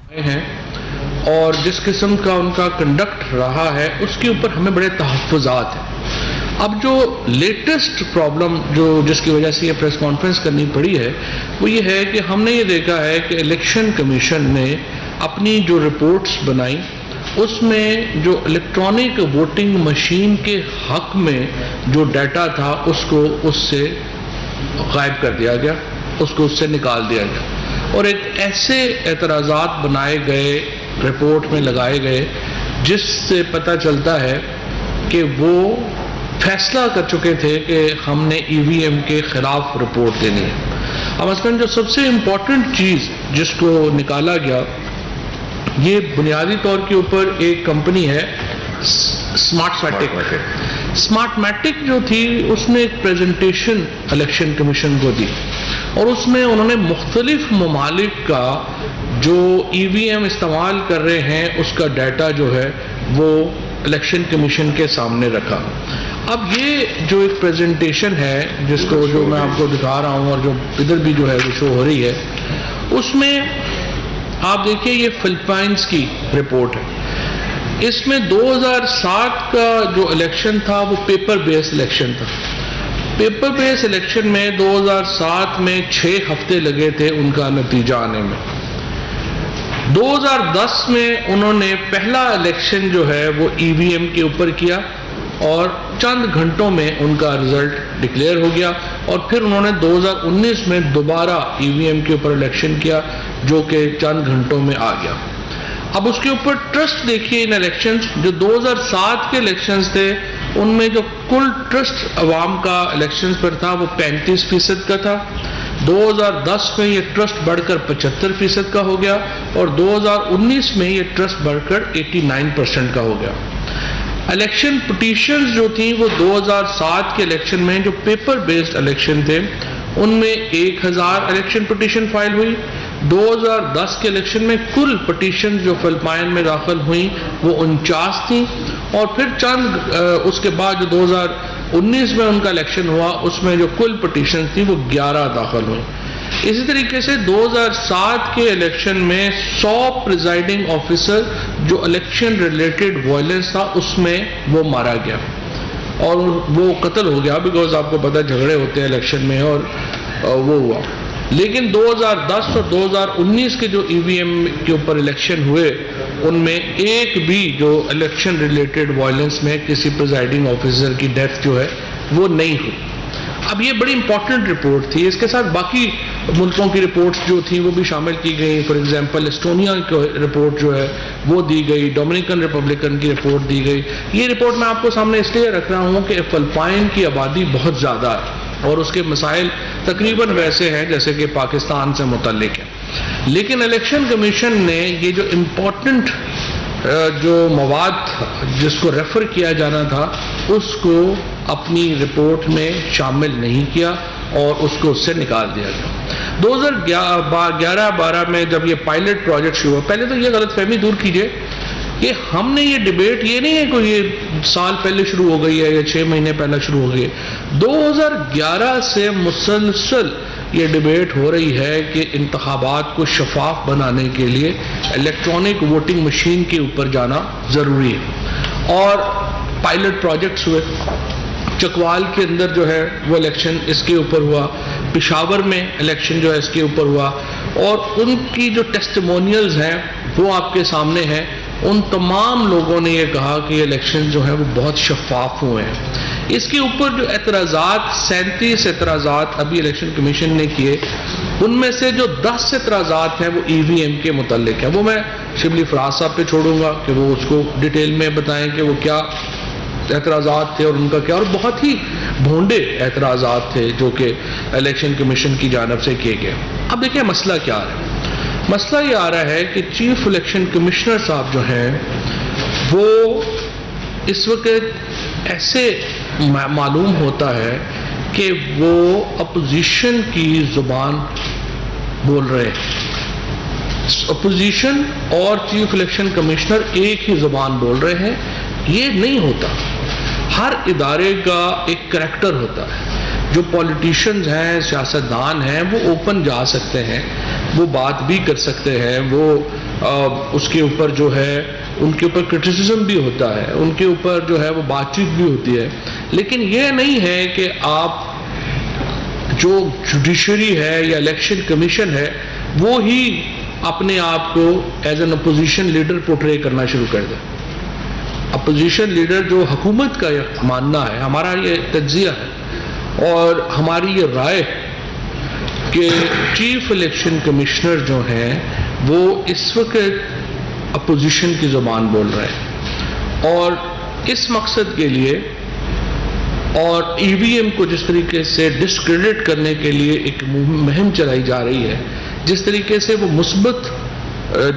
ہیں اور جس قسم کا ان کا کنڈکٹ رہا ہے اس کے اوپر ہمیں بڑے تحفظات ہیں. اب جو لیٹسٹ پرابلم جس کی وجہ سے یہ پریس کانفرنس کرنی پڑی ہے وہ یہ ہے کہ ہم نے یہ دیکھا ہے کہ الیکشن کمیشن نے اپنی جو رپورٹس بنائی اس میں جو الیکٹرانک ووٹنگ مشین کے حق میں جو ڈیٹا تھا اس سے غائب کر دیا گیا، اس کو اس سے نکال دیا گیا، اور ایک ایسے اعتراضات بنائے گئے، رپورٹ میں لگائے گئے جس سے پتہ چلتا ہے کہ وہ فیصلہ کر چکے تھے کہ ہم نے ای وی ایم کے خلاف رپورٹ دینی ہے. اب مثلاً جو سب سے امپورٹنٹ چیز جس کو نکالا گیا یہ بنیادی طور کے اوپر ایک کمپنی ہے اسمارٹ میٹک. اسمارٹ میٹک جو تھی اس نے ایک پریزنٹیشن الیکشن کمیشن کو دی اور اس میں انہوں نے مختلف ممالک کا جو ای وی ایم استعمال کر رہے ہیں اس کا ڈیٹا جو ہے وہ الیکشن کمیشن کے سامنے رکھا. اب یہ جو ایک پریزنٹیشن ہے جس کو جو میں آپ کو دکھا رہا ہوں اور جو ادھر بھی جو ہے وہ شو ہو رہی ہے اس میں آپ دیکھیں یہ فلپائنز کی رپورٹ ہے. اس میں 2007 کا جو الیکشن تھا وہ پیپر بیس الیکشن تھا. پیپر بیس الیکشن میں 2007 میں 6 ہفتے لگے تھے ان کا نتیجہ آنے میں. 2010 میں انہوں نے پہلا الیکشن جو ہے وہ ای وی ایم کے اوپر کیا اور چند گھنٹوں میں ان کا رزلٹ ڈکلیئر ہو گیا، اور پھر انہوں نے 2019 میں دوبارہ ای وی ایم کے اوپر الیکشن کیا جو کہ چند گھنٹوں میں آ گیا. اب اس کے اوپر ٹرسٹ دیکھیے ان الیکشنز جو 2007 کے الیکشنز تھے ان میں جو کل ٹرسٹ عوام کا الیکشنز پر تھا وہ 35% کا تھا. 2010 میں یہ ٹرسٹ بڑھ کر 75% کا ہو گیا اور 2019 میں یہ ٹرسٹ بڑھ کر 89% کا ہو گیا. الیکشن پٹیشنز جو تھیں وہ 2007 کے الیکشن میں جو پیپر بیسڈ الیکشن تھے ان میں 1000 الیکشن پٹیشن فائل ہوئی. 2010 کے الیکشن میں کل پٹیشن جو فلپائن میں داخل ہوئیں وہ 49 تھیں، اور پھر چند اس کے بعد جو 2019 میں ان کا الیکشن ہوا اس میں جو کل پٹیشن تھیں وہ 11 داخل ہوئیں. اسی طریقے سے 2007 کے الیکشن میں 100 پریزائڈنگ آفیسر جو الیکشن ریلیٹڈ وائلنس تھا اس میں وہ مارا گیا اور وہ قتل ہو گیا، بیکاز آپ کو پتہ جھگڑے ہوتے ہیں الیکشن میں اور وہ ہوا. لیکن 2010 اور 2019 کے جو ای وی ایم کے اوپر الیکشن ہوئے ان میں ایک بھی جو الیکشن ریلیٹڈ وائلنس میں کسی پریزائڈنگ آفیسر کی ڈیتھ جو ہے وہ نہیں ہوئی. اب یہ بڑی امپورٹنٹ رپورٹ تھی. اس کے ساتھ باقی ملکوں کی رپورٹس جو تھیں وہ بھی شامل کی گئی. فار ایگزامپل اسٹونیا کی رپورٹ جو ہے وہ دی گئی، ڈومینیکن ریپبلکن کی رپورٹ دی گئی. یہ رپورٹ میں آپ کو سامنے اس لیے رکھ رہا ہوں کہ فلپائن کی آبادی بہت زیادہ ہے اور اس کے مسائل تقریباً ویسے ہیں جیسے کہ پاکستان سے متعلق ہیں، لیکن الیکشن کمیشن نے یہ جو امپورٹنٹ جو مواد جس کو ریفر کیا جانا تھا اس کو اپنی رپورٹ میں شامل نہیں کیا اور اس کو اس سے نکال دیا گیا. 2011-12 میں جب یہ پائلٹ پروجیکٹ شروع ہوا، پہلے تو یہ غلط فہمی دور کیجئے کہ ہم نے یہ ڈیبیٹ یہ نہیں ہے کہ یہ سال پہلے شروع ہو گئی ہے یا 6 مہینے پہلے شروع ہو گئی ہے. 2011 سے مسلسل یہ ڈیبیٹ ہو رہی ہے کہ انتخابات کو شفاف بنانے کے لیے الیکٹرانک ووٹنگ مشین کے اوپر جانا ضروری ہے، اور پائلٹ پروجیکٹس ہوئے. چکوال کے اندر جو ہے وہ الیکشن اس کے اوپر ہوا، پشاور میں الیکشن جو ہے اس کے اوپر ہوا، اور ان کی جو ٹیسٹیمونیلز ہیں وہ آپ کے سامنے ہیں. ان تمام لوگوں نے یہ کہا کہ یہ الیکشن جو ہے وہ بہت شفاف ہوئے ہیں. اس کے اوپر جو اعتراضات 37 اعتراضات ابھی الیکشن کمیشن نے کیے، ان میں سے جو 10 اعتراضات ہیں وہ ای وی ایم کے متعلق ہیں. وہ میں شبلی فراز صاحب پہ چھوڑوں گا کہ وہ اس کو ڈیٹیل میں بتائیں کہ وہ کیا اعتراضات تھے اور ان کا کیا، اور بہت ہی بھونڈے اعتراضات تھے جو کہ الیکشن کمیشن کی جانب سے کیے گئے. اب دیکھیں مسئلہ کیا آ رہا ہے. مسئلہ یہ آ رہا ہے کہ چیف الیکشن کمشنر صاحب جو ہیں وہ اس وقت ایسے معلوم ہوتا ہے کہ وہ اپوزیشن کی زبان بول رہے ہیں. اپوزیشن اور چیف الیکشن کمشنر ایک ہی زبان بول رہے ہیں. یہ نہیں ہوتا. ہر ادارے کا ایک کریکٹر ہوتا ہے. جو پولیٹیشنز ہیں، سیاستدان ہیں، وہ اوپن جا سکتے ہیں، وہ بات بھی کر سکتے ہیں، وہ اس کے اوپر جو ہے ان کے اوپر کرٹیسزم بھی ہوتا ہے, ان کے اوپر جو ہے وہ بات چیت بھی ہوتی ہے, لیکن یہ نہیں ہے کہ آپ جو جوڈیشری ہے یا الیکشن کمیشن ہے وہ ہی اپنے آپ کو as an opposition leader portray کرنا شروع کر دیں. اپوزیشن لیڈر جو حکومت کا ماننا ہے, ہمارا یہ تجزیہ ہے اور ہماری یہ رائے کہ چیف الیکشن کمشنر جو ہیں وہ اس وقت اپوزیشن کی زبان بول رہے ہیں, اور اس مقصد کے لیے اور ای وی ایم کو جس طریقے سے ڈسکریڈٹ کرنے کے لیے ایک مہم چلائی جا رہی ہے, جس طریقے سے وہ مثبت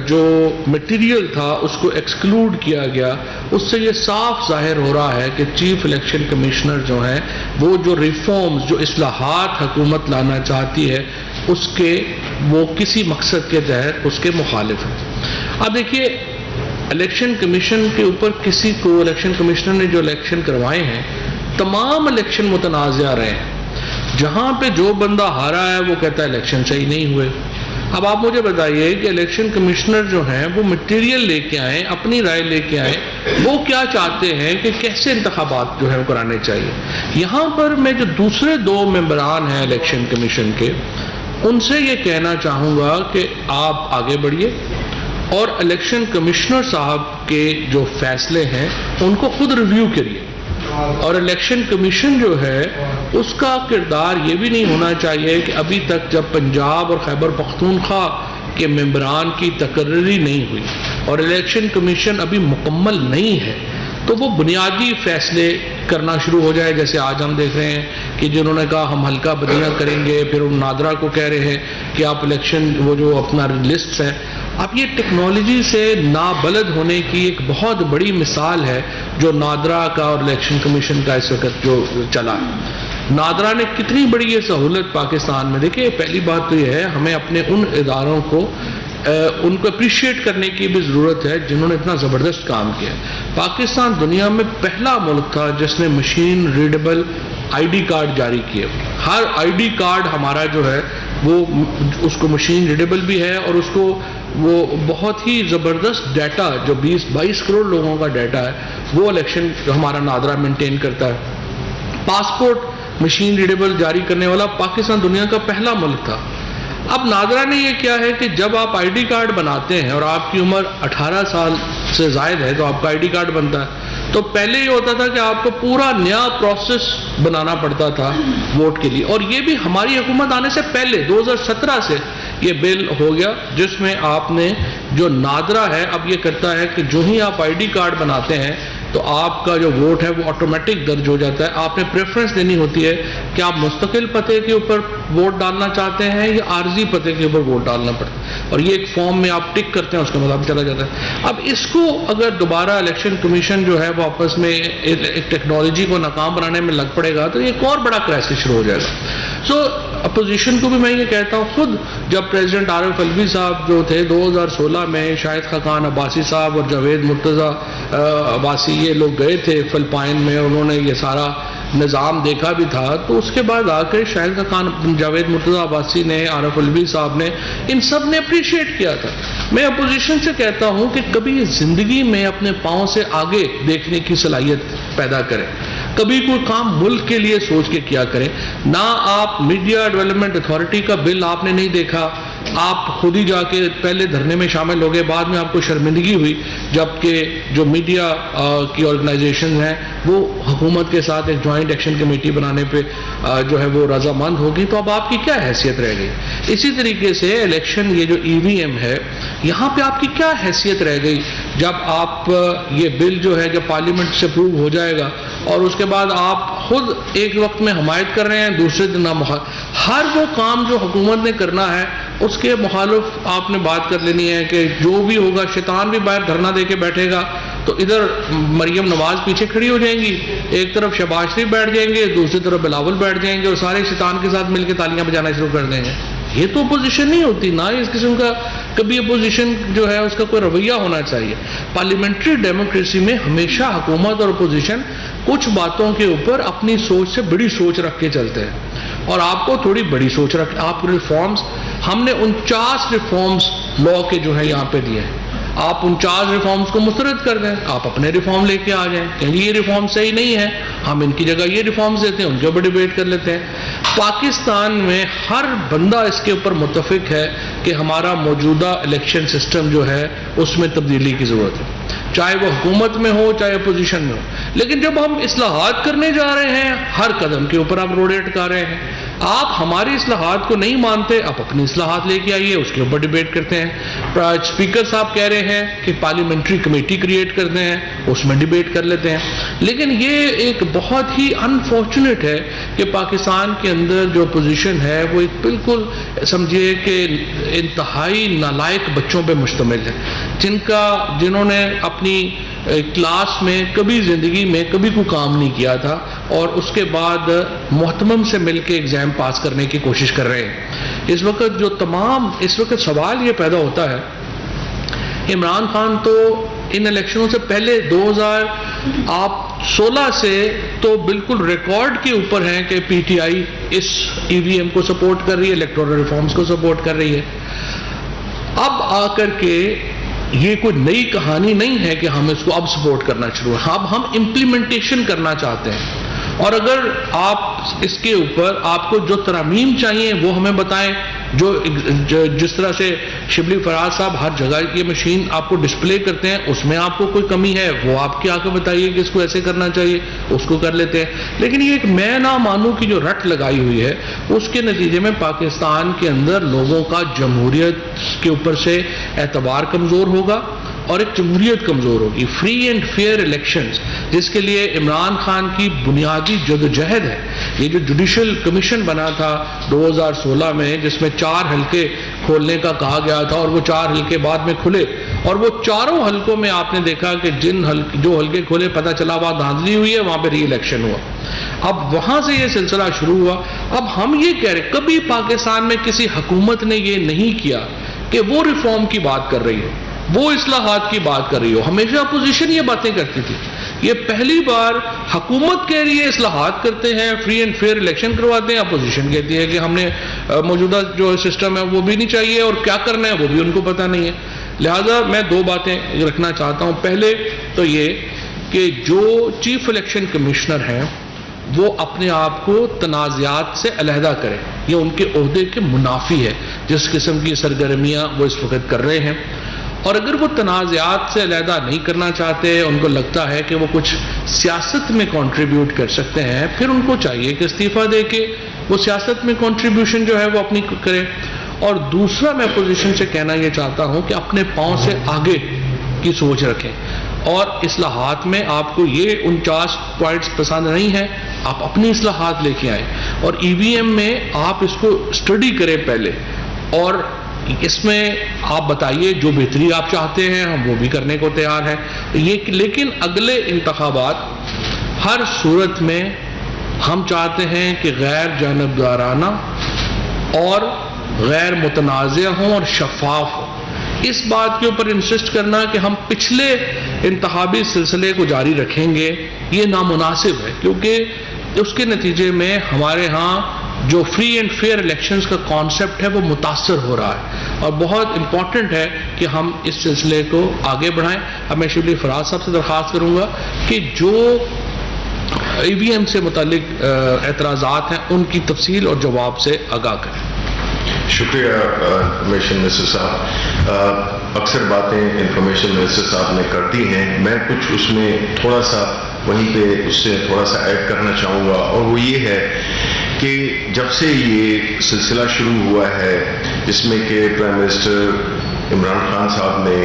جو میٹیریل تھا اس کو ایکسکلوڈ کیا گیا, اس سے یہ صاف ظاہر ہو رہا ہے کہ چیف الیکشن کمشنر جو ہیں وہ جو ریفارمز, جو اصلاحات حکومت لانا چاہتی ہے اس کے وہ کسی مقصد کے تحت اس کے مخالف ہیں. اب دیکھیے الیکشن کمیشن کے اوپر کسی کو, الیکشن کمشنر نے جو الیکشن کروائے ہیں تمام الیکشن متنازع رہے ہیں, جہاں پہ جو بندہ ہارا ہے وہ کہتا ہے الیکشن صحیح نہیں ہوئے. اب آپ مجھے بتائیے کہ الیکشن کمشنر جو ہیں وہ مٹیریل لے کے آئیں, اپنی رائے لے کے آئیں, وہ کیا چاہتے ہیں کہ کیسے انتخابات جو ہے وہ کرانے چاہیے. یہاں پر میں جو دوسرے دو ممبران ہیں الیکشن کمیشن کے, ان سے یہ کہنا چاہوں گا کہ آپ آگے بڑھیے اور الیکشن کمشنر صاحب کے جو فیصلے ہیں ان کو خود ریویو کریے. اور الیکشن کمیشن جو ہے اس کا کردار یہ بھی نہیں ہونا چاہیے کہ ابھی تک جب پنجاب اور خیبر پختونخوا کے ممبران کی تقرری نہیں ہوئی اور الیکشن کمیشن ابھی مکمل نہیں ہے تو وہ بنیادی فیصلے کرنا شروع ہو جائے. جیسے آج ہم دیکھ رہے ہیں کہ جنہوں نے کہا ہم حلقہ بدلیاں کریں گے, پھر ان نادرا کو کہہ رہے ہیں کہ آپ الیکشن وہ جو اپنا لسٹ ہے. اب یہ ٹیکنالوجی سے نابلد ہونے کی ایک بہت بڑی مثال ہے جو نادرا کا اور الیکشن کمیشن کا اس وقت جو چلا ہے. نادرا نے کتنی بڑی یہ سہولت پاکستان میں, دیکھیں پہلی بات تو یہ ہے ہمیں اپنے ان اداروں کو ان کو اپریشیٹ کرنے کی بھی ضرورت ہے جنہوں نے اتنا زبردست کام کیا. پاکستان دنیا میں پہلا ملک تھا جس نے machine readable I D card جاری کیے. ہر آئی ڈی کارڈ ہمارا جو ہے وہ اس کو مشین ریڈیبل بھی ہے اور اس کو وہ بہت ہی زبردست ڈیٹا جو 20-22 کروڑ لوگوں کا ڈیٹا ہے وہ الیکشن ہمارا نادرا مینٹین کرتا ہے. پاسپورٹ مشین ریڈیبل جاری کرنے والا پاکستان دنیا کا پہلا ملک تھا. اب نادرا نے یہ کیا ہے کہ جب آپ آئی ڈی کارڈ بناتے ہیں اور آپ کی عمر 18 سال سے زائد ہے تو آپ کا آئی ڈی کارڈ بنتا ہے, تو پہلے یہ ہوتا تھا کہ آپ کو پورا نیا پروسیس بنانا پڑتا تھا ووٹ کے لیے. اور یہ بھی ہماری حکومت آنے سے پہلے 2017 سے یہ بل ہو گیا جس میں آپ نے جو نادرا ہے اب یہ کرتا ہے کہ جو ہی آپ آئی ڈی کارڈ بناتے ہیں تو آپ کا جو ووٹ ہے وہ آٹومیٹک درج ہو جاتا ہے. آپ نے پریفرنس دینی ہوتی ہے کہ آپ مستقل پتے کے اوپر ووٹ ڈالنا چاہتے ہیں یا عارضی پتے کے اوپر ووٹ ڈالنا پڑتا ہے, اور یہ ایک فارم میں آپ ٹک کرتے ہیں اس کا مطابق چلا جاتا ہے. اب اس کو اگر دوبارہ الیکشن کمیشن جو ہے وہ آپس میں ایک ٹیکنالوجی کو ناکام بنانے میں لگ پڑے گا تو ایک اور بڑا کرائسس شروع ہو جائے گا. سو اپوزیشن کو بھی میں یہ کہتا ہوں, خود جب پریزیڈنٹ عارف الوی صاحب جو تھے 2016 میں شاہد خاقان عباسی صاحب اور جاوید مرتضیٰ عباسی یہ لوگ گئے تھے فلپائن میں, انہوں نے یہ سارا نظام دیکھا بھی تھا, تو اس کے بعد آ کے شاہد خاقان, جاوید مرتضیٰ عباسی نے, عارف الوی صاحب نے, ان سب نے اپریشیٹ کیا تھا. میں اپوزیشن سے کہتا ہوں کہ کبھی زندگی میں اپنے پاؤں سے آگے دیکھنے کی صلاحیت پیدا کریں, کبھی کوئی کام ملک کے لیے سوچ کے کیا کریں. نہ آپ میڈیا ڈیولپمنٹ اتھارٹی کا بل آپ نے نہیں دیکھا, آپ خود ہی جا کے پہلے دھرنے میں شامل ہو گئے, بعد میں آپ کو شرمندگی ہوئی جبکہ جو میڈیا کی آرگنائزیشن ہیں وہ حکومت کے ساتھ ایک جوائنٹ ایکشن کمیٹی بنانے پہ جو ہے وہ رضامند ہوگی, تو اب آپ کی کیا حیثیت رہ گئی. اسی طریقے سے الیکشن یہ جو ای وی ایم ہے یہاں پہ آپ کی کیا حیثیت رہ گئی جب آپ یہ بل جو ہے جب پارلیمنٹ سے اپروو ہو جائے گا اور اس کے بعد آپ خود ایک وقت میں حمایت کر رہے ہیں, دوسرے دن ہر وہ کام جو حکومت نے کرنا ہے اس کے مخالف آپ نے بات کر لینی ہے کہ جو بھی ہوگا, شیطان بھی باہر دھرنا دے کے بیٹھے گا تو ادھر مریم نواز پیچھے کھڑی ہو جائیں گی, ایک طرف شہباز شریف بیٹھ جائیں گے, دوسری طرف بلاول بیٹھ جائیں گے اور سارے شیطان کے ساتھ مل کے تالیاں بجانا شروع کر دیں گے. یہ تو اپوزیشن نہیں ہوتی, نہ اس قسم کا کبھی اپوزیشن جو ہے اس کا کوئی رویہ ہونا چاہیے. پارلیمنٹری ڈیموکریسی میں ہمیشہ حکومت اور اپوزیشن کچھ باتوں کے اوپر اپنی سوچ سے بڑی سوچ رکھ کے چلتے ہیں, اور آپ کو تھوڑی بڑی سوچ رکھ, آپ ریفارمز, ہم نے 49 ریفارمز لا کے جو ہے یہاں پہ دیے ہیں. آپ 49 ریفارمز کو مسترد کر دیں, آپ اپنے ریفارم لے کے آ جائیں, کہیں یہ ریفارم صحیح نہیں ہے, ہم ان کی جگہ یہ ریفارمز دیتے ہیں, ان کے اوپر ڈیبیٹ کر لیتے ہیں. پاکستان میں ہر بندہ اس کے اوپر متفق ہے کہ ہمارا موجودہ الیکشن سسٹم جو ہے اس میں تبدیلی کی ضرورت ہے, چاہے وہ حکومت میں ہو چاہے اپوزیشن میں ہو. لیکن جب ہم اصلاحات کرنے جا رہے ہیں, ہر قدم کے اوپر آپ روڑے اٹکا رہے ہیں. آپ ہماری اصلاحات کو نہیں مانتے, آپ اپنی اصلاحات لے کے آئیے, اس کے اوپر ڈیبیٹ کرتے ہیں. اسپیکر صاحب کہہ رہے ہیں کہ پارلیمنٹری کمیٹی کریٹ کرتے ہیں, اس میں ڈیبیٹ کر لیتے ہیں. لیکن یہ ایک بہت ہی انفارچونیٹ ہے کہ پاکستان کے اندر جو اپوزیشن ہے وہ ایک بالکل سمجھیے کہ انتہائی نالائق بچوں پہ مشتمل ہے, جنہوں نے اپنی کلاس میں کبھی زندگی میں کبھی کوئی کام نہیں کیا تھا, اور اس کے بعد محتمم سے مل کے ایگزام پاس کرنے کی کوشش کر رہے ہیں. اس وقت سوال یہ پیدا ہوتا ہے, عمران خان تو ان الیکشنوں سے پہلے 2016 سے تو بالکل ریکارڈ کے اوپر ہیں کہ پی ٹی آئی اس ای وی ایم کو سپورٹ کر رہی ہے, الیکٹورل ریفارمز کو سپورٹ کر رہی ہے. اب آ کر کے یہ کوئی نئی کہانی نہیں ہے کہ ہم اس کو اب سپورٹ کرنا شروع ہیں, اب ہم امپلیمنٹیشن کرنا چاہتے ہیں. اور اگر آپ اس کے اوپر آپ کو جو ترامیم چاہیے وہ ہمیں بتائیں, جس طرح سے شبلی فراز صاحب ہر جگہ یہ مشین آپ کو ڈسپلے کرتے ہیں, اس میں آپ کو کوئی کمی ہے وہ آپ کے آ کے بتائیے کہ اس کو ایسے کرنا چاہیے, اس کو کر لیتے ہیں. لیکن یہ ایک میں نہ مانوں کی جو رٹ لگائی ہوئی ہے, اس کے نتیجے میں پاکستان کے اندر لوگوں کا جمہوریت کے اوپر سے اعتبار کمزور ہوگا اور ایک جمہوریت کمزور ہوگی. فری اینڈ فیئر الیکشنز جس کے لیے عمران خان کی بنیادی جدوجہد ہے, یہ جو جوڈیشل کمیشن بنا تھا 2016 میں, جس میں 4 حلقے کھولنے کا کہا گیا تھا اور وہ 4 حلقے بعد میں کھلے, اور وہ چاروں حلقوں میں آپ نے دیکھا کہ جو حلقے کھلے پتہ چلا وہاں دھاندلی ہوئی ہے, وہاں پہ ری الیکشن ہوا. اب وہاں سے یہ سلسلہ شروع ہوا. اب ہم یہ کہہ رہے, کبھی پاکستان میں کسی حکومت نے یہ نہیں کیا کہ وہ ریفارم کی بات کر رہی ہو, وہ اصلاحات کی بات کر رہی ہو. ہمیشہ اپوزیشن یہ باتیں کرتی تھی. یہ پہلی بار حکومت کہہ رہی ہے اصلاحات کرتے ہیں, فری اینڈ فیئر الیکشن کرواتے ہیں, اپوزیشن کہتی ہے کہ ہم نے موجودہ جو سسٹم ہے وہ بھی نہیں چاہیے اور کیا کرنا ہے وہ بھی ان کو پتہ نہیں ہے. لہٰذا میں 2 باتیں رکھنا چاہتا ہوں. پہلے تو یہ کہ جو چیف الیکشن کمشنر ہیں وہ اپنے آپ کو تنازعات سے علیحدہ کریں, یہ ان کے عہدے کے منافی ہے جس قسم کی سرگرمیاں وہ اس وقت کر رہے ہیں. اور اگر وہ تنازعات سے علیحدہ نہیں کرنا چاہتے, ان کو لگتا ہے کہ وہ کچھ سیاست میں کنٹریبیوٹ کر سکتے ہیں, پھر ان کو چاہیے کہ استعفیٰ دے کے وہ سیاست میں کنٹریبیوشن جو ہے وہ اپنی کرے. اور دوسرا میں اپوزیشن سے کہنا یہ چاہتا ہوں کہ اپنے پاؤں سے آگے کی سوچ رکھیں, اور اصلاحات میں آپ کو یہ 49 پوائنٹس پسند نہیں ہیں, آپ اپنی اصلاحات لے کے آئیں, اور ای وی ایم میں آپ اس کو اسٹڈی کریں پہلے, اور اس میں آپ بتائیے جو بہتری آپ چاہتے ہیں, ہم وہ بھی کرنے کو تیار ہیں. لیکن اگلے انتخابات ہر صورت میں ہم چاہتے ہیں کہ غیر جانبدارانہ اور غیر متنازع ہوں اور شفاف ہوں. اس بات کے اوپر انسسٹ کرنا کہ ہم پچھلے انتخابی سلسلے کو جاری رکھیں گے, یہ نامناسب ہے, کیونکہ اس کے نتیجے میں ہمارے ہاں جو فری اینڈ فیئر الیکشنز کا کانسیپٹ ہے وہ متاثر ہو رہا ہے, اور بہت امپورٹنٹ ہے کہ ہم اس سلسلے کو آگے بڑھائیں. اب میں شبلی فراز صاحب سے درخواست کروں گا کہ جو ای وی ایم سے متعلق اعتراضات ہیں ان کی تفصیل اور جواب سے آگاہ کریں. شکریہ انفارمیشن منسٹر صاحب. اکثر باتیں انفارمیشن منسٹر صاحب نے کر دی ہیں, میں کچھ اس میں تھوڑا سا وہیں پہ اس سے تھوڑا سا ایڈ کرنا چاہوں گا, اور وہ یہ ہے کہ جب سے یہ سلسلہ شروع ہوا ہے جس میں کہ پرائم منسٹر عمران خان صاحب نے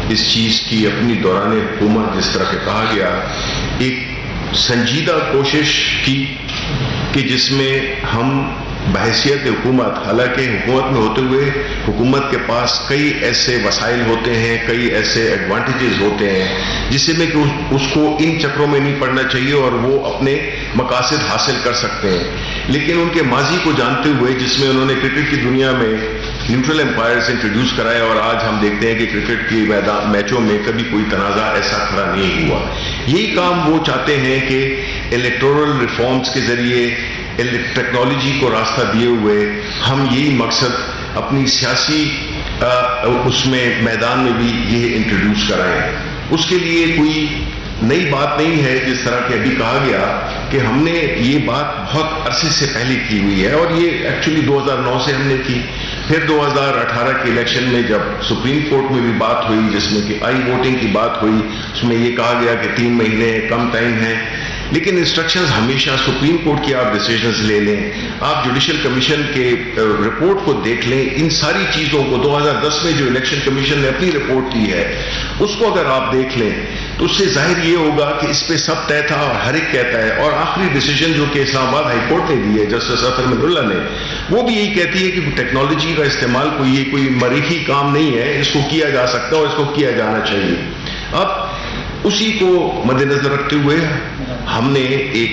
اس چیز کی اپنی دوران حکومت جس طرح کہ کہا گیا ایک سنجیدہ کوشش کی کہ جس میں ہم بحیثیت حکومت, حالانکہ حکومت میں ہوتے ہوئے حکومت کے پاس کئی ایسے وسائل ہوتے ہیں, کئی ایسے ایڈوانٹیجز ہوتے ہیں جس سے میں کہ اس کو ان چکروں میں نہیں پڑنا چاہیے اور وہ اپنے مقاصد حاصل کر سکتے ہیں. لیکن ان کے ماضی کو جانتے ہوئے جس میں انہوں نے کرکٹ کی دنیا میں نیوٹرل امپائرز انٹروڈیوس کرائے, اور آج ہم دیکھتے ہیں کہ کرکٹ کی میچوں میں کبھی کوئی تنازع ایسا کھڑا نہیں ہوا. یہی کام وہ چاہتے ہیں کہ الیکٹورل ریفارمز کے ذریعے ٹیکنالوجی کو راستہ دیے ہوئے ہم یہی مقصد اپنی سیاسی اس میں میدان میں بھی یہ انٹروڈیوس کرائیں. اس کے لیے کوئی نئی بات نہیں ہے. جس طرح کہ ابھی کہا گیا کہ ہم نے یہ بات بہت عرصے سے پہلے کی ہوئی ہے، اور یہ ایکچولی 2009 سے ہم نے کی. پھر 2018 کے الیکشن میں جب سپریم کورٹ میں بھی بات ہوئی، جس میں کہ آئی ووٹنگ کی بات ہوئی، اس میں یہ کہا گیا کہ 3 مہینے کم ٹائم ہے. لیکن انسٹرکشنز ہمیشہ سپریم کورٹ کی آپ ڈیسیژنز لے لیں، آپ جوڈیشل کمیشن کے رپورٹ کو دیکھ لیں. ان ساری چیزوں کو 2010 میں جو الیکشن کمیشن نے اپنی رپورٹ کی ہے اس کو اگر آپ دیکھ لیں تو اس سے ظاہر یہ ہوگا کہ اس پہ سب طے تھا اور ہر ایک کہتا ہے. اور آخری ڈیسیژن جو کہ اسلام آباد ہائی کورٹ نے دی ہے جسٹس اطہر مدھولہ نے، وہ بھی یہی کہتی ہے کہ ٹیکنالوجی کا استعمال کوئی مریخی کام نہیں ہے، اس کو کیا جا سکتا ہے اور اس کو کیا جانا چاہیے. اب اسی کو مد نظر رکھتے ہوئے ہم نے ایک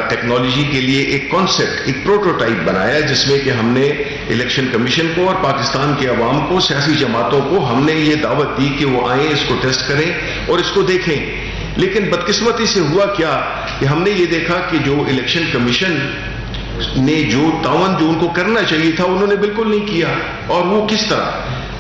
ٹیکنالوجی کے لیے ایک کانسیپٹ، ایک پروٹوٹائپ بنایا، جس میں کہ ہم نے الیکشن کمیشن کو اور پاکستان کے عوام کو، سیاسی جماعتوں کو ہم نے یہ دعوت دی کہ وہ آئیں، اس کو ٹیسٹ کریں اور اس کو دیکھیں. لیکن بدقسمتی سے ہوا کیا کہ ہم نے یہ دیکھا کہ جو الیکشن کمیشن نے جو تعاون جو ان کو کرنا چاہیے تھا انہوں نے بالکل نہیں کیا. اور وہ کس طرح؟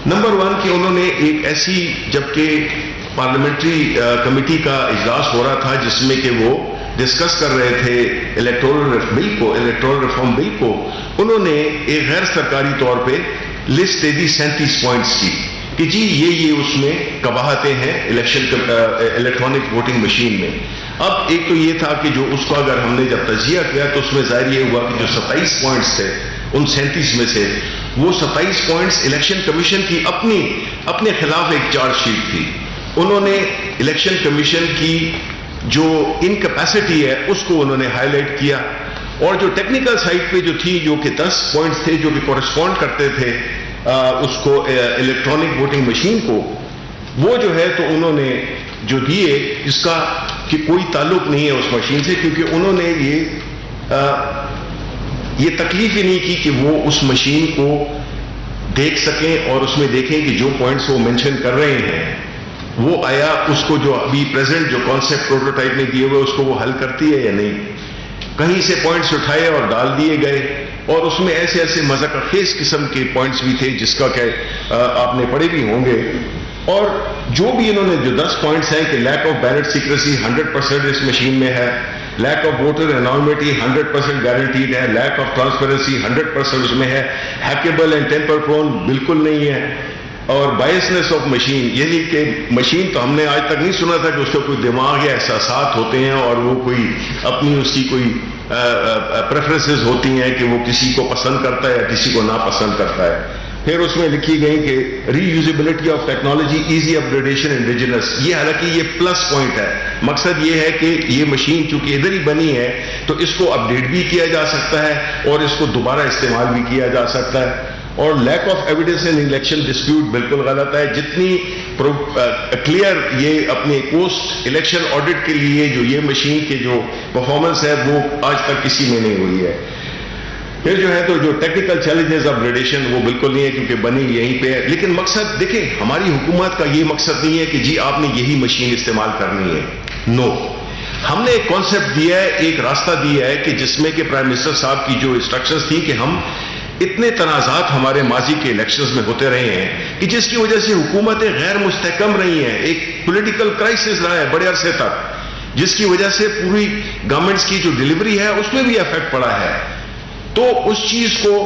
نمبر 1 کہ انہوں نے ایک ایسی، جبکہ پارلیمنٹری کمیٹی کا اجلاس ہو رہا تھا جس میں کہ وہ ڈسکس کر رہے تھے الیکٹورل ریفارم بل کو، انہوں نے ایک غیر سرکاری طور پہ لسٹ دے دی 37 پوائنٹس کی کہ جی یہ اس میں قباحتیں ہیں الیکٹرانک ووٹنگ مشین میں. اب ایک تو یہ تھا کہ جو اس کو اگر ہم نے جب تجزیہ کیا تو اس میں ظاہر یہ ہوا کہ جو 27 پوائنٹس تھے ان 37 میں سے وہ 27 پوائنٹس الیکشن کمیشن کی اپنے خلاف ایک چارج شیٹ تھی. انہوں نے الیکشن کمیشن کی جو انکیپیسٹی ہے اس کو انہوں نے ہائی لائٹ کیا، اور جو ٹیکنیکل سائٹ پہ جو تھی، جو کہ 10 پوائنٹس تھے جو کہ کورسپونڈ کرتے تھے اس کو الیکٹرانک ووٹنگ مشین کو، وہ جو ہے تو انہوں نے جو دیے اس کا کہ کوئی تعلق نہیں ہے اس مشین سے، کیونکہ انہوں نے یہ تکلیف ہی نہیں کی کہ وہ اس مشین کو دیکھ سکیں اور اس میں دیکھیں کہ جو پوائنٹس وہ مینشن کر رہے ہیں وہ آیا اس کو جو ابھی پریزنٹ جو کانسیپٹ پروٹوٹائپ میں دیے ہوئے اس کو وہ حل کرتی ہے یا نہیں. کہیں سے پوائنٹس اٹھائے اور ڈال دیے گئے، اور اس میں ایسے مذاق خیز قسم کے پوائنٹس بھی تھے جس کا کہ آپ نے پڑھے بھی ہوں گے. اور جو بھی انہوں نے جو 10 پوائنٹس ہیں کہ لیک آف بیلٹ سیکریسی 100% اس مشین میں ہے، lack of voter anonymity 100% guaranteed ہے، لیک آف ٹرانسپیرنسی 100% اس میں ہے، ہیکیبل اینڈ ٹیمپر پرون بالکل نہیں ہے، اور بائسنس آف مشین، یعنی کہ مشین تو ہم نے آج تک نہیں سنا تھا کہ اس کا کوئی دماغ یا احساسات ہوتے ہیں اور وہ کوئی اپنی اس کی کوئی پریفرنسز ہوتی ہیں کہ وہ کسی کو پسند کرتا ہے یا کسی کو ناپسند کرتا ہے. پھر اس میں لکھی گئی کہ reusability of technology, easy upgradation indigenous. یہ حالانکہ یہ پلس پوائنٹ ہے، مقصد یہ ہے کہ یہ مشین چونکہ ادھر ہی بنی ہے تو اس کو اپڈیٹ بھی کیا جا سکتا ہے اور اس کو دوبارہ استعمال بھی کیا جا سکتا ہے. اور lack of evidence in election dispute بالکل غلط ہے. جتنی کلیئر یہ اپنے پوسٹ الیکشن آڈٹ کے لیے جو یہ مشین کے جو پرفارمنس ہے وہ آج تک کسی میں نہیں ہوئی ہے. پھر جو ہے تو جو ٹیکنیکل چیلنجز اپ گریڈیشن وہ بالکل نہیں ہے کیونکہ بنی یہیں پہ ہے. لیکن مقصد دیکھیں، ہماری حکومت کا یہ مقصد نہیں ہے کہ جی آپ نے یہی مشین استعمال کرنی ہے. نو، ہم نے ایک کانسیپٹ دیا ہے، ایک راستہ دیا ہے کہ جس میں کہ پرائم منسٹر صاحب کی جو انسٹرکشنز تھی کہ ہم اتنے تنازعات ہمارے ماضی کے الیکشنز میں ہوتے رہے ہیں کہ جس کی وجہ سے حکومتیں غیر مستحکم رہی ہیں، ایک پولیٹیکل کرائسس رہا ہے بڑے عرصے تک، جس کی وجہ سے پوری گورنمنٹس کی جو ڈیلیوری ہے اس میں بھی افیکٹ پڑا ہے. تو اس چیز کو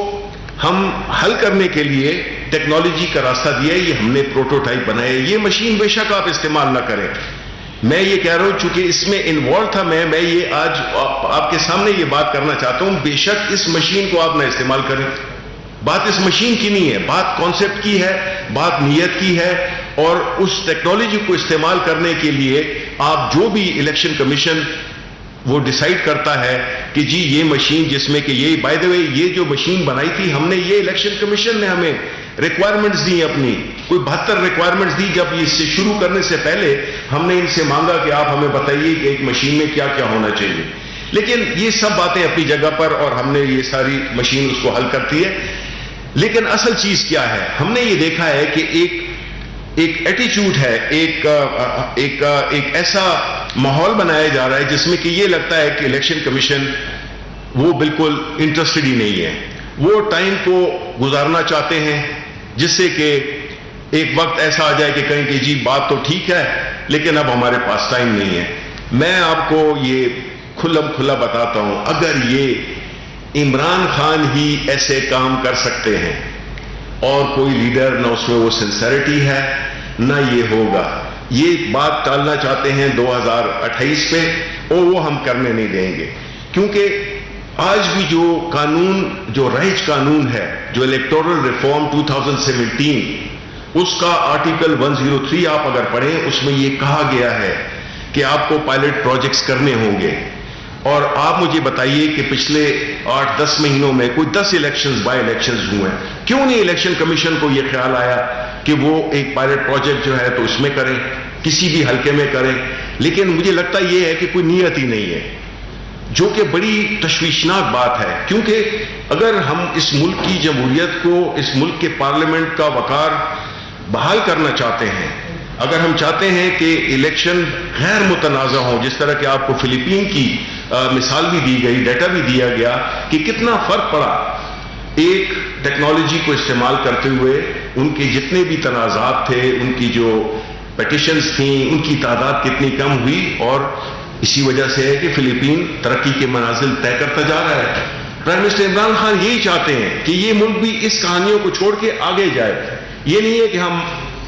ہم حل کرنے کے لیے ٹیکنالوجی کا راستہ دیا ہے. یہ ہم نے پروٹوٹائپ بنایا ہے. یہ مشین بے شک آپ استعمال نہ کریں، میں یہ کہہ رہا ہوں چونکہ اس میں انوالو تھا میں یہ آج آپ کے سامنے یہ بات کرنا چاہتا ہوں. بے شک اس مشین کو آپ نہ استعمال کریں. بات اس مشین کی نہیں ہے، بات کانسیپٹ کی ہے، بات نیت کی ہے. اور اس ٹیکنالوجی کو استعمال کرنے کے لیے آپ جو بھی الیکشن کمیشن وہ ڈیسائیڈ کرتا ہے کہ جی یہ مشین جس میں کہ یہ بائی دا وے یہ جو مشین بنائی تھی ہم نے، یہ الیکشن کمیشن نے ہمیں ریکوائرمنٹس دی، اپنی کوئی 72 ریکوائرمنٹس دی. جب اس سے شروع کرنے سے پہلے ہم نے ان سے مانگا کہ آپ ہمیں بتائیے کہ ایک مشین میں کیا کیا ہونا چاہیے. لیکن یہ سب باتیں اپنی جگہ پر اور ہم نے یہ ساری مشین اس کو حل کرتی ہے. لیکن اصل چیز کیا ہے؟ ہم نے یہ دیکھا ہے کہ ایک ایٹیچیوڈ ہے، ایک ایسا ماحول بنایا جا رہا ہے جس میں کہ یہ لگتا ہے کہ الیکشن کمیشن وہ بالکل انٹرسٹڈ ہی نہیں ہے. وہ ٹائم کو گزارنا چاہتے ہیں جس سے کہ ایک وقت ایسا آ جائے کہ کہیں کہ جی بات تو ٹھیک ہے لیکن اب ہمارے پاس ٹائم نہیں ہے. میں آپ کو یہ کھلا بتاتا ہوں, اگر یہ عمران خان ہی ایسے کام کر سکتے ہیں اور کوئی لیڈر نہ اس میں وہ سنسیریٹی ہے نہ یہ ہوگا. یہ بات ٹالنا چاہتے ہیں 2028 پہ اور وہ ہم کرنے نہیں دیں گے, کیونکہ آج بھی جو قانون, جو رائج قانون ہے, جو الیکٹورل ریفارم 2017, اس کا آرٹیکل 103 آپ اگر پڑھیں, اس میں یہ کہا گیا ہے کہ آپ کو پائلٹ پروجیکٹس کرنے ہوں گے. اور آپ مجھے بتائیے کہ پچھلے 8-10 مہینوں میں کوئی 10 الیکشنز بائی الیکشنز ہوئے ہیں, کیوں نہیں الیکشن کمیشن کو یہ خیال آیا کہ وہ ایک پائلٹ پروجیکٹ جو ہے تو اس میں کریں, کسی بھی حلقے میں کریں. لیکن مجھے لگتا یہ ہے کہ کوئی نیت ہی نہیں ہے, جو کہ بڑی تشویشناک بات ہے. کیونکہ اگر ہم اس ملک کی جمہوریت کو, اس ملک کے پارلیمنٹ کا وقار بحال کرنا چاہتے ہیں, اگر ہم چاہتے ہیں کہ الیکشن غیر متنازع ہوں, جس طرح کہ آپ کو فلپین کی مثال بھی دی گئی, ڈیٹا بھی دیا گیا کہ کتنا فرق پڑا ایک ٹیکنالوجی کو استعمال کرتے ہوئے, ان کے جتنے بھی تنازعات تھے, ان کی جو پیٹیشنز تھیں, ان کی تعداد کتنی کم ہوئی. اور اسی وجہ سے ہے کہ فلپین ترقی کے منازل طے کرتا جا رہا ہے. پرائم منسٹر عمران خان یہی چاہتے ہیں کہ یہ ملک بھی اس کہانیوں کو چھوڑ کے آگے جائے. یہ نہیں ہے کہ ہم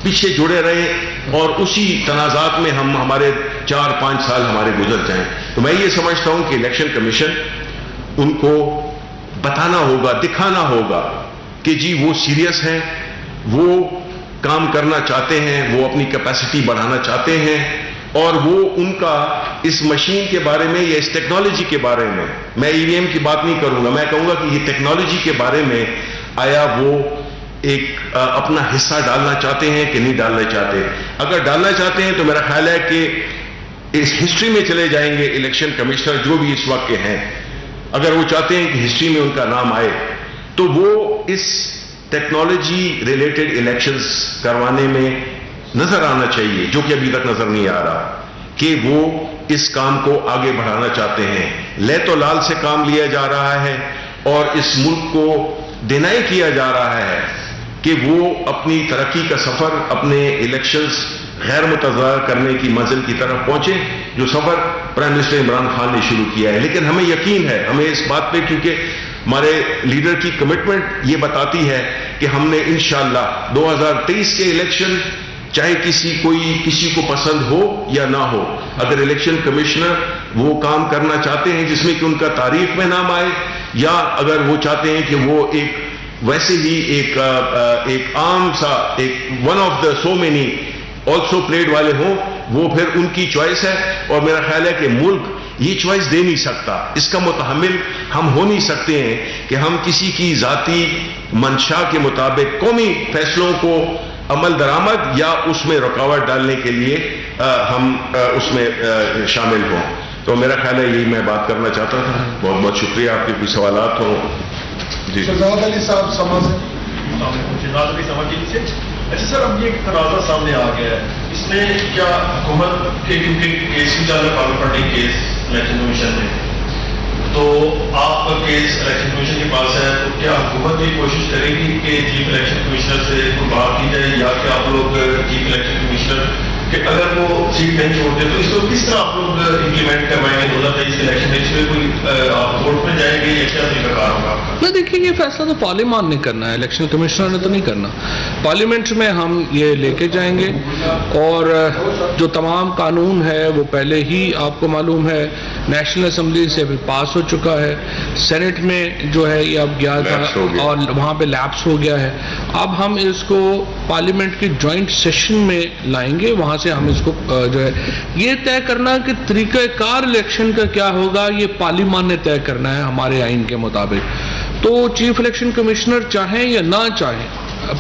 پیچھے جڑے رہیں اور اسی تنازعات میں ہمارے 4-5 سال ہمارے گزر جائیں. تو میں یہ سمجھتا ہوں کہ الیکشن کمیشن ان کو بتانا ہوگا, دکھانا ہوگا کہ جی وہ سیریس ہیں, وہ کام کرنا چاہتے ہیں, وہ اپنی کیپیسٹی بڑھانا چاہتے ہیں, اور وہ ان کا اس مشین کے بارے میں یا اس ٹیکنالوجی کے بارے میں, میں ای وی ایم کی بات نہیں کروں گا, میں کہوں گا کہ یہ ٹیکنالوجی کے بارے میں آیا وہ ایک اپنا حصہ ڈالنا چاہتے ہیں کہ نہیں ڈالنا چاہتے. اگر ڈالنا چاہتے ہیں تو میرا خیال ہے کہ اس ہسٹری میں چلے جائیں گے الیکشن کمشنر جو بھی اس وقت کے ہیں. اگر وہ چاہتے ہیں کہ ہسٹری میں ان کا نام آئے تو وہ اس ٹیکنالوجی ریلیٹڈ الیکشنز کروانے میں نظر آنا چاہیے, جو کہ ابھی تک نظر نہیں آ رہا, کہ وہ اس کام کو آگے بڑھانا چاہتے ہیں. لیت و لال سے کام لیا جا رہا ہے اور اس ملک کو ڈینائی کیا جا رہا ہے کہ وہ اپنی ترقی کا سفر, اپنے الیکشنز غیر متضرر کرنے کی منزل کی طرف پہنچے, جو سفر پرائم منسٹر عمران خان نے شروع کیا ہے. لیکن ہمیں یقین ہے, ہمیں اس بات پہ, کیونکہ ہمارے لیڈر کی کمٹمنٹ یہ بتاتی ہے کہ ہم نے انشاءاللہ 2023 کے الیکشن, چاہے کسی کو پسند ہو یا نہ ہو, اگر الیکشن کمشنر وہ کام کرنا چاہتے ہیں جس میں کہ ان کا تاریخ میں نام آئے, یا اگر وہ چاہتے ہیں کہ وہ ایک ویسے ہی ایک عام سا ایک one of the so many also played والے ہوں, وہ پھر ان کی چوائس ہے. اور میرا خیال ہے کہ ملک یہ چوائس دے نہیں سکتا, اس کا متحمل ہم ہو نہیں سکتے ہیں کہ ہم کسی کی ذاتی منشا کے مطابق قومی فیصلوں کو عمل درآمد یا اس میں رکاوٹ ڈالنے کے لیے ہم اس میں شامل ہوں. تو میرا خیال ہے یہی میں بات کرنا چاہتا تھا. بہت بہت شکریہ. آپ کے کوئی سوالات ہوں؟ جی شہزاد علی صاحب سما سے. شہزاد علی سما سے. اچھا سر, اب یہ ایک تنازع سامنے آ گیا ہے, اس میں کیا حکومت کے کیونکہ کیس بھی چل رہا ہے پارلیمنٹری کیس الیکشن کمیشن میں, تو آپ کا کیس الیکشن کمیشن کے پاس ہے, تو کیا حکومت بھی کوشش کرے گی کہ چیف الیکشن کمشنر سے کوئی بات کی جائے, یا کہ آپ لوگ چیف الیکشن کمشنر کہ اگر وہ سیٹ نہیں چھوڑتے تو اس کو کس طرح آپ لوگ امپلیمنٹ کروائیں گے 2023 کے الیکشن میں, اس میں کوئی آپ کورٹ میں جائیں گے یا کیا طریقہ کار ہوگا آپ کا؟ دیکھیے, یہ فیصلہ تو پارلیمان نے کرنا ہے, الیکشن کمشنر نے تو نہیں کرنا. پارلیمنٹ میں ہم یہ لے کے جائیں گے, اور جو تمام قانون ہے وہ پہلے ہی آپ کو معلوم ہے نیشنل اسمبلی سے بھی پاس ہو چکا ہے, سینٹ میں جو ہے یہ اب گیا تھا اور وہاں پہ لیپس ہو گیا ہے. اب ہم اس کو پارلیمنٹ کی جوائنٹ سیشن میں لائیں گے, وہاں سے ہم اس کو جو ہے یہ طے کرنا کہ طریقہ کار الیکشن کا کیا ہوگا, یہ پارلیمان نے طے کرنا ہے ہمارے آئین کے مطابق. تو چیف الیکشن کمشنر چاہیں یا نہ چاہیں,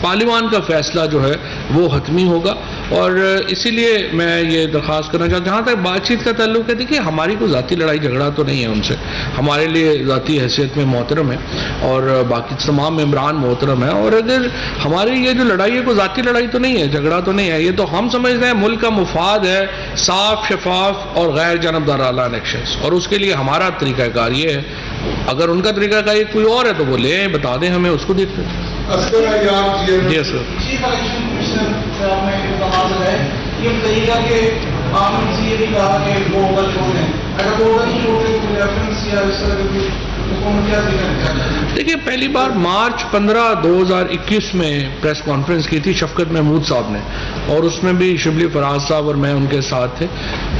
پارلیمان کا فیصلہ جو ہے وہ حتمی ہوگا. اور اسی لیے میں یہ درخواست کرنا چاہتا ہوں, جہاں تک بات چیت کا تعلق ہے, دیکھیے ہماری کوئی ذاتی لڑائی جھگڑا تو نہیں ہے ان سے, ہمارے لیے ذاتی حیثیت میں محترم ہے اور باقی تمام ممبران محترم ہیں. اور اگر ہماری یہ جو لڑائی ہے کوئی ذاتی لڑائی تو نہیں ہے, جھگڑا تو نہیں ہے, یہ تو ہم سمجھتے ہیں ملک کا مفاد ہے, صاف شفاف اور غیر جانبدارانہ الیکشنز, اور اس کے لیے ہمارا طریقہ کار یہ ہے. اگر ان کا طریقہ کار کوئی اور ہے تو وہ لیں, بتا دیں ہمیں, اس کو دیکھتے ہیں. جی سر. چیف الیکشن کمشنر سے آپ نے اقدامات لگائے یہ بتائیے گا کہ آپ نے کسی یہ بھی کہا کہ وہ عہدہ چھوڑ دیں, اگر وہ عہدہ نہیں چھوڑتے تو ریفرنس یا اس طرح کی حکومت کیا دیکھنا چاہتی ہے؟ دیکھیے پہلی بار مارچ 15 2021 میں پریس کانفرنس کی تھی شفقت محمود صاحب نے, اور اس میں بھی شبلی فراز صاحب اور میں ان کے ساتھ تھے.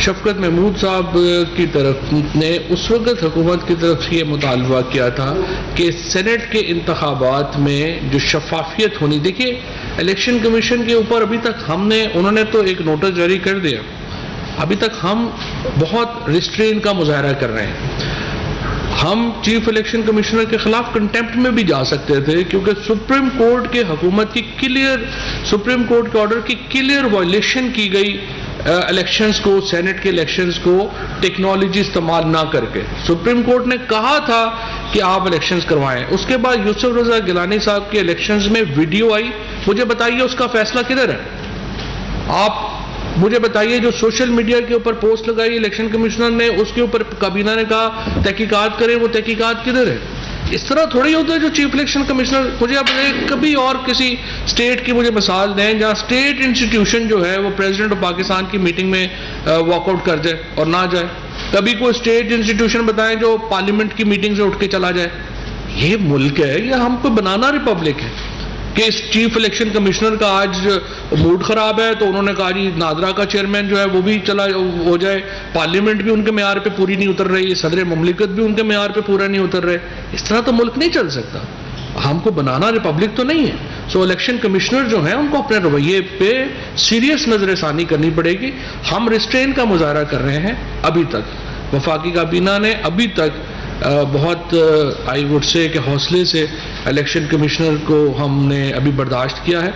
شفقت محمود صاحب کی طرف نے اس وقت حکومت کی طرف سے یہ مطالبہ کیا تھا کہ سینٹ کے انتخابات میں جو شفافیت ہونی, دیکھیے الیکشن کمیشن کے اوپر ابھی تک انہوں نے تو ایک نوٹس جاری کر دیا, ابھی تک ہم بہت ریسٹرین کا مظاہرہ کر رہے ہیں. ہم چیف الیکشن کمشنر کے خلاف کنٹیمپٹ میں بھی جا سکتے تھے کیونکہ سپریم کورٹ کے حکومت کی سپریم کورٹ کے آرڈر کی کلیئر وائلیشن کی گئی الیکشنز کو, سینٹ کے الیکشنز کو ٹیکنالوجی استعمال نہ کر کے. سپریم کورٹ نے کہا تھا کہ آپ الیکشنز کروائیں. اس کے بعد یوسف رضا گیلانی صاحب کے الیکشنز میں ویڈیو آئی, مجھے بتائیے اس کا فیصلہ کدھر ہے؟ آپ مجھے بتائیے جو سوشل میڈیا کے اوپر پوسٹ لگائی الیکشن کمشنر نے, اس کے اوپر کابینہ نے کہا تحقیقات کریں, وہ تحقیقات کدھر ہے؟ اس طرح تھوڑی ہوتا ہے جو چیف الیکشن کمشنر. مجھے آپ کبھی اور کسی اسٹیٹ کی مجھے مثال دیں جہاں اسٹیٹ انسٹیٹیوشن جو ہے وہ پریزیڈنٹ آف پاکستان کی میٹنگ میں واک آؤٹ کر جائے اور نہ جائے. کبھی کوئی اسٹیٹ انسٹیٹیوشن بتائیں جو پارلیمنٹ کی میٹنگ سے اٹھ کے چلا جائے. یہ ملک ہے یا ہم کو بنانا ریپبلک ہے کہ اس چیف الیکشن کمشنر کا آج موڈ خراب ہے تو انہوں نے کہا جی نادرا کا چیئرمین جو ہے وہ بھی چلا ہو جائے, پارلیمنٹ بھی ان کے معیار پہ پوری نہیں اتر رہی, صدر مملکت بھی ان کے معیار پہ پورا نہیں اتر رہے. اس طرح تو ملک نہیں چل سکتا. ہم کو بنانا ریپبلک تو نہیں ہے. سو الیکشن کمشنر جو ہیں ان کو اپنے رویے پہ سیریس نظر ثانی کرنی پڑے گی. ہم ریسٹرین کا مظاہرہ کر رہے ہیں ابھی تک. وفاقی کابینہ نے ابھی تک بہت آئی وڈ سے کہ حوصلے سے الیکشن کمشنر کو ہم نے ابھی برداشت کیا ہے,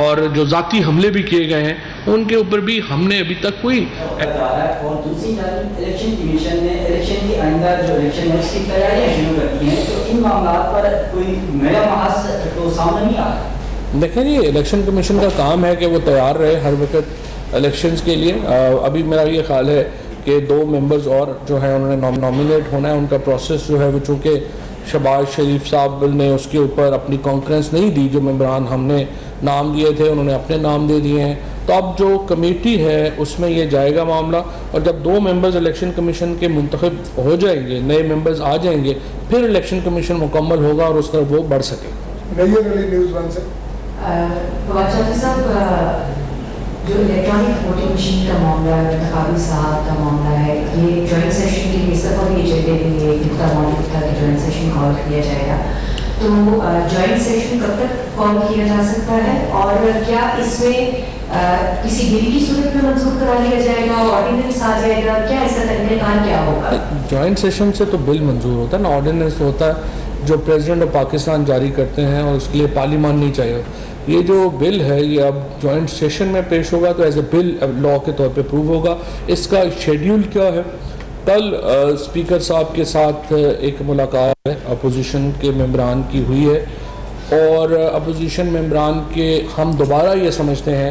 اور جو ذاتی حملے بھی کیے گئے ہیں ان کے اوپر بھی ہم نے ابھی تک کوئی. اور دوسری جانب الیکشن کمیشن نے الیکشن کے اندر جو الیکشن ہے اس کی تیاریاں شروع کر دی ہیں, تو ان معاملات پر کوئی میرا محاذ تو سامنے نہیں آ رہا. دیکھیں جی الیکشن کمیشن کا کام ہے کہ وہ تیار رہے ہر وقت الیکشنز کے لیے. ابھی میرا یہ خیال ہے کہ 2 ممبرز اور جو ہیں انہوں نے نامینیٹ ہونا ہے. ان کا پروسیس جو ہے وہ چونکہ شہباز شریف صاحب نے اس کے اوپر اپنی کانکرنس نہیں دی, جو ممبران ہم نے نام دیے تھے انہوں نے اپنے نام دے دیے ہیں, تو اب جو کمیٹی ہے اس میں یہ جائے گا معاملہ. اور جب 2 ممبرز الیکشن کمیشن کے منتخب ہو جائیں گے, نئے ممبرز آ جائیں گے, پھر الیکشن کمیشن مکمل ہوگا اور اس طرح وہ بڑھ سکے. جو الیکٹرانک ووٹنگ مشین کا معاملہ ہے, انتخابی صاحب کا معاملہ ہے, یہ جوائنٹ سیشن کے لیے اس دفعہ بھی ایجنڈے میں یہ نقطہ موجود تھا کہ جوائنٹ سیشن کال کیا جائے گا. تو جوائنٹ سیشن کب تک کال کیا جا سکتا ہے, اور کیا اس میں کسی بل کی صورت میں منظور کرا لیا جائے گا, آرڈیننس آ جائے گا, کیا اس کا طریقہ کار کیا ہوگا؟ جوائنٹ سیشن سے تو بل منظور ہوتا ہے نا, آرڈیننس ہوتا ہے جو پریزیڈنٹ آف پاکستان جاری کرتے ہیں, اور اس کے لیے پارلیمان نہیں چاہیے. یہ جو بل ہے یہ اب جوائنٹ سیشن میں پیش ہوگا تو ایز اے بل لا کے طور پہ پروو ہوگا. اس کا شیڈیول کیا ہے؟ کل اسپیکر صاحب کے ساتھ ایک ملاقات ہے اپوزیشن کے ممبران کی ہوئی ہے, اور اپوزیشن ممبران کے ہم دوبارہ یہ سمجھتے ہیں,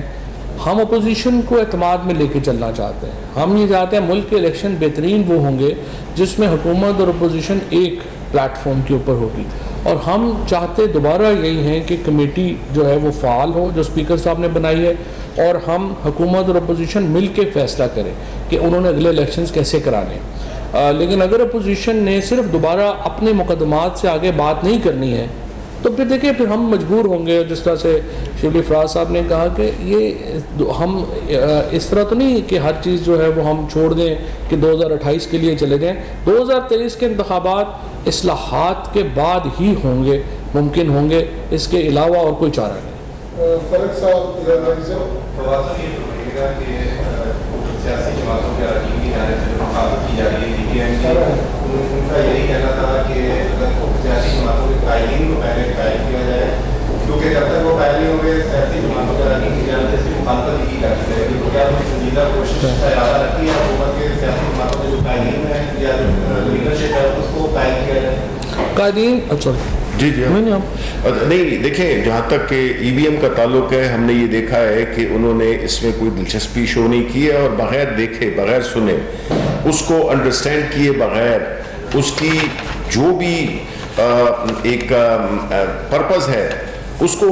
ہم اپوزیشن کو اعتماد میں لے کے چلنا چاہتے ہیں. ہم یہ چاہتے ہیں ملک کے الیکشن بہترین وہ ہوں گے جس میں حکومت اور اپوزیشن ایک پلیٹ فارم کے اوپر ہوگی. اور ہم چاہتے دوبارہ یہی ہیں کہ کمیٹی جو ہے وہ فعال ہو جو اسپیکر صاحب نے بنائی ہے, اور ہم حکومت اور اپوزیشن مل کے فیصلہ کریں کہ انہوں نے اگلے الیکشنز کیسے کرانے. لیکن اگر اپوزیشن نے صرف دوبارہ اپنے مقدمات سے آگے بات نہیں کرنی ہے تو پھر دیکھیں پھر ہم مجبور ہوں گے. جس طرح سے شبلی فراز صاحب نے کہا کہ یہ ہم اس طرح تو نہیں کہ ہر چیز جو ہے وہ ہم چھوڑ دیں کہ 2028 کے لیے چلے جائیں. 2023 کے انتخابات اصلاحات کے بعد ہی ہوں گے, ممکن ہوں گے, اس کے علاوہ اور کوئی چارہ نہیں. سیاسی جماعتوں کے اراکین کی جانب سے مخالفت کی جا رہی ہے, ان کا یہی کہنا تھا کہ سیاسی جماعتوں کے قائدین کو پہلے قائد کیا جائے, کیونکہ جب تک وہ قائد نہیں ہوں گے سیاسی جماعتوں کے اراکین کی جانب سے اس کی مخالفت ہی کرتی رہے گی. تو کیا کوئی سنجیدہ کوشش کا ارادہ رکھتی ہے حکومت کے سیاسی جماعتوں کے جو قائدین ہیں یا جو لیڈرشپ ہے اس کو قائد کیا جائے؟ قائدین اچھا جی نہیں دیکھیں, جہاں تک کہ ای وی ایم کا تعلق ہے, ہم نے یہ دیکھا ہے کہ انہوں نے اس میں کوئی دلچسپی شو نہیں کی ہے, اور بغیر دیکھے, بغیر سنے, اس کو انڈرسٹینڈ کیے بغیر, اس کی جو بھی ایک پرپز ہے اس کو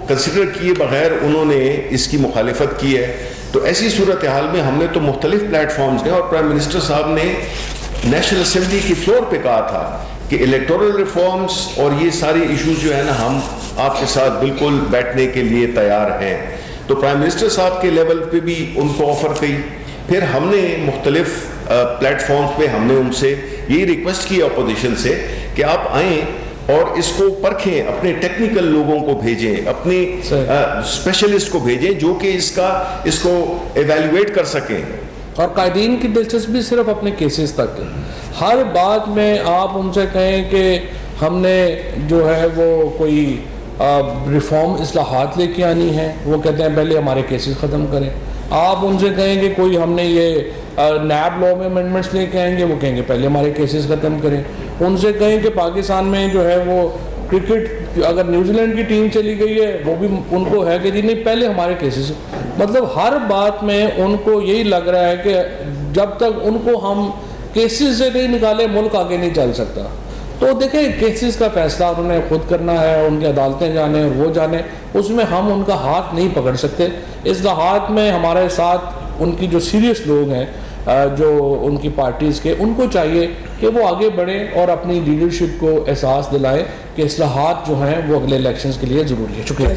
کنسیڈر کیے بغیر انہوں نے اس کی مخالفت کی ہے. تو ایسی صورتحال میں ہم نے تو مختلف پلیٹ فارمز نے، اور پرائم منسٹر صاحب نے نیشنل اسمبلی کی فلور پہ کہا تھا کہ الیکٹورل ریفارمز اور یہ سارے ایشوز جو ہے نا، ہم آپ کے ساتھ بالکل بیٹھنے کے لیے تیار ہیں. تو پرائم منسٹر صاحب کے لیول پہ بھی ان کو آفر کی. پھر ہم نے مختلف پلیٹ فارمز پہ ہم نے ان سے یہی ریکویسٹ کی اپوزیشن سے کہ آپ آئیں اور اس کو پرکھیں، اپنے ٹیکنیکل لوگوں کو بھیجیں، اپنے اسپیشلسٹ کو بھیجیں جو کہ اس کو ایویلویٹ کر سکیں. اور قائدین کی دلچسپی صرف اپنے کیسز تک ہے. ہر بات میں آپ ان سے کہیں کہ ہم نے جو ہے وہ کوئی ریفارم اصلاحات لے کے آنی ہے، وہ کہتے ہیں پہلے ہمارے کیسز ختم کریں. آپ ان سے کہیں کہ کوئی ہم نے یہ نیب لا میں امینڈمنٹس لے کے آئیں گے، وہ کہیں گے پہلے ہمارے کیسز ختم کریں. ان سے کہیں کہ پاکستان میں جو ہے وہ کرکٹ اگر نیوزی لینڈ کی ٹیم چلی گئی ہے وہ بھی ان کو ہے کہ جی نہیں پہلے ہمارے کیسز. مطلب ہر بات میں ان کو یہی لگ رہا ہے کہ جب تک ان کو ہم کیسز سے نہیں نکالے ملک آگے نہیں چل سکتا. تو دیکھیں کیسز کا فیصلہ انہوں نے خود کرنا ہے، ان کی عدالتیں جانیں اور وہ جانیں، اس میں ہم ان کا ہاتھ نہیں پکڑ سکتے. اصلاحات میں ہمارے ساتھ ان کی جو سیریس لوگ ہیں، جو ان کی پارٹیز کے، ان کو چاہیے کہ وہ آگے بڑھیں اور اپنی لیڈرشپ کو احساس دلائیں کہ اصلاحات جو ہیں وہ اگلے الیکشنز کے لیے ضروری ہے. شکریہ.